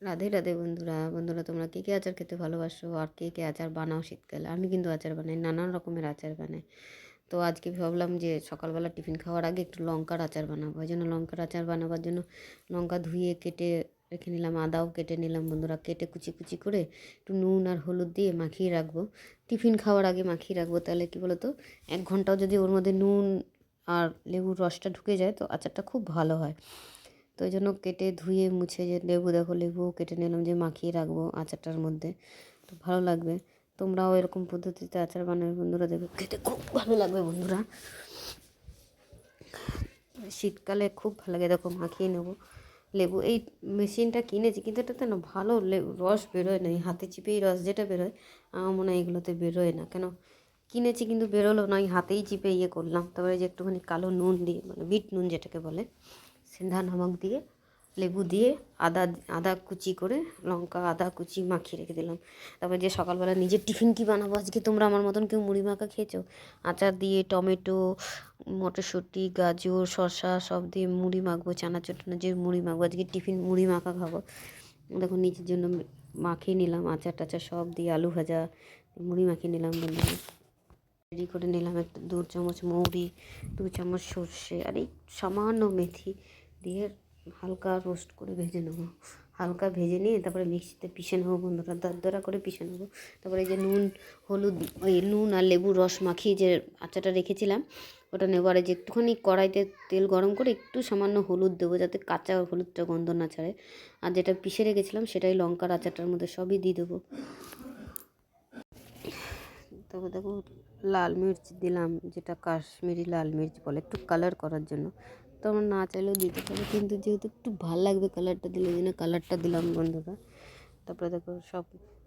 রাধে রাধে বন্ধুরা। বন্ধুরা, তোমরা কে কে আচার খেতে ভালোবাসো আর কে কে আচার বানাও শীতকালে? আমি কিন্তু আচার বানাই, নানান রকমের আচার বানাই। তো আজকে ভাবলাম যে সকালবেলা টিফিন খাওয়ার আগে একটু লঙ্কার আচার বানাবো। ওই জন্য লঙ্কার আচার বানাবার জন্য লঙ্কা ধুয়ে কেটে রেখে নিলাম, আদাও কেটে নিলাম বন্ধুরা। কেটে কুচি কুচি করে একটু নুন আর হলুদ দিয়ে মাখিয়ে রাখবো। টিফিন খাওয়ার আগে মাখিয়ে রাখবো, তাহলে কী বলো তো, 1 ঘন্টাও যদি ওর মধ্যে নুন আর লেবুর রসটা ঢুকে যায় তো আচারটা খুব ভালো হয়। তো ওই জন্য কেটে ধুয়ে মুছে, যে লেবু দেখো, লেবুও কেটে নিলাম, যে মাখিয়ে রাখবো আচারটার মধ্যে, তো ভালো লাগবে। তোমরাও এরকম পদ্ধতিতে আচার বানাবে বন্ধুরা, দেখো খেতে খুব ভালো লাগবে বন্ধুরা। শীতকালে খুব ভালো লাগে। দেখো মাখিয়ে নেবো লেবু। এই মেশিনটা কিনেছি, কিন্তু এটাতে না ভালো রস বেরোয় না। এই হাতে চিপেই রস যেটা বেরোয়, আমার মনে হয় এগুলোতে বেরোয় না। কেন কিনেছি কিন্তু বেরোলো না, এই হাতেই চিপে ইয়ে করলাম। তারপরে যে একটুখানি কালো নুন দিয়ে, মানে বিট নুন যেটাকে বলে, সিন্ধা নমক দিয়ে, লেবু দিয়ে, আদা আদা কুচি করে, লঙ্কা আদা কুচি মাখিয়ে রেখে দিলাম। তারপরে যে সকালবেলা নিজের টিফিন কী বানাবো আজকে, তোমরা আমার মতন কেউ মুড়ি মাখা খেয়েছো? আচার দিয়ে টমেটো, মটরশুঁটি, গাজর, শসা সব দিয়ে মুড়ি মাখবো, চানাচুর টানাচুর মুড়ি মাখবো। আজকে টিফিন মুড়ি মাখা খাবো। দেখো নিজের জন্য মাখিয়ে নিলাম আচার টাচার সব দিয়ে, আলু ভাজা মুড়ি মাখিয়ে নিলাম বন্ধুরা। রেডি করে নিলাম একটা 2 চামচ মৌরি, 2 চামচ সর্ষে আর এই সামান্য মেথি দিয়ে হালকা রোস্ট করে ভেজে নেবো। হালকা ভেজে নিয়ে তারপরে মিক্সিতে পিষে নেবো বন্ধুরা, দরদরা করে পিষে নেবো। তারপরে এই যে নুন হলুদ, ওই নুন আর লেবুর রস মাখিয়ে যে আচারটা রেখেছিলাম ওটা নেবো। আর যে একটুখানি কড়াইতে তেল গরম করে একটু সামান্য হলুদ দেবো, যাতে কাঁচা হলুদটা গন্ধ না ছাড়ে। আর যেটা পিষে রেখেছিলাম সেটাই লঙ্কার আচারটার মধ্যে সবই দিয়ে দেবো। তারপর দেখো লাল মির্চ দিলাম, যেটা কাশ্মীরি লাল মির্চ বলে, একটু কালার করার জন্য। তোমরা না চাইলেও দিতে পারো, কিন্তু যেহেতু একটু ভাল লাগবে কালারটা দিলে, ওই জন্য কালারটা দিলাম বন্ধুরা। তারপরে দেখো সব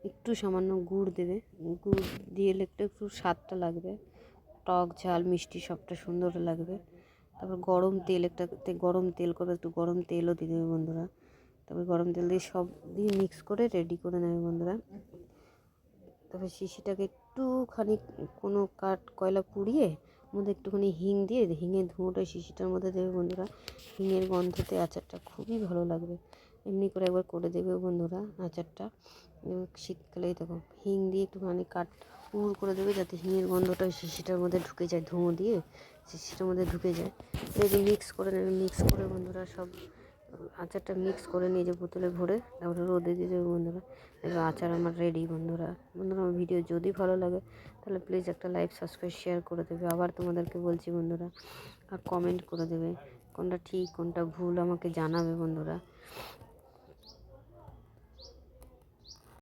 একটু সামান্য গুড় দেবে, গুড় দিয়ে একটু একটু স্বাদটা লাগবে, টক ঝাল মিষ্টি সবটা সুন্দর লাগবে। তারপর গরম তেল, গরম তেল করে, একটু গরম তেলও দিয়ে দেবে বন্ধুরা। তারপর গরম তেল দিয়ে সব দিয়ে মিক্স করে রেডি করে নেবে বন্ধুরা। তারপর শিশিটাকে একটুখানি কোনো কয়লা পুড়িয়ে মধ্যে একটুখানি হিং দিয়ে, হিঙের ধুঁয়োটা শিশিটার মধ্যে দেবে বন্ধুরা। হিঙের গন্ধতে আচারটা খুবই ভালো লাগবে। এমনি করে একবার করে দেবে বন্ধুরা আচারটা। শীতকালেই দেখো হিং দিয়ে একটুখানি পুর করে দেবে, যাতে হিঙের গন্ধটা শিশিটার মধ্যে ঢুকে যায়, ধুঁয়ো দিয়ে শিশিটার মধ্যে ঢুকে যায়। এই মিক্স করে নেবে, মিক্স করে বন্ধুরা সব আচারটা মিক্স করে নিয়ে যে বোতলে ভরে তারপরে রোদে দিয়ে দেবে বন্ধুরা। এবার আচার আমার রেডি বন্ধুরা। বন্ধুরা, আমার ভিডিও যদি ভালো লাগে তাহলে প্লিজ একটা লাইক, সাবস্ক্রাইব, শেয়ার করে দেবে। আবার তোমাদেরকে বলছি বন্ধুরা, আর কমেন্ট করে দেবে কোনটা ঠিক কোনটা ভুল আমাকে জানাবে বন্ধুরা।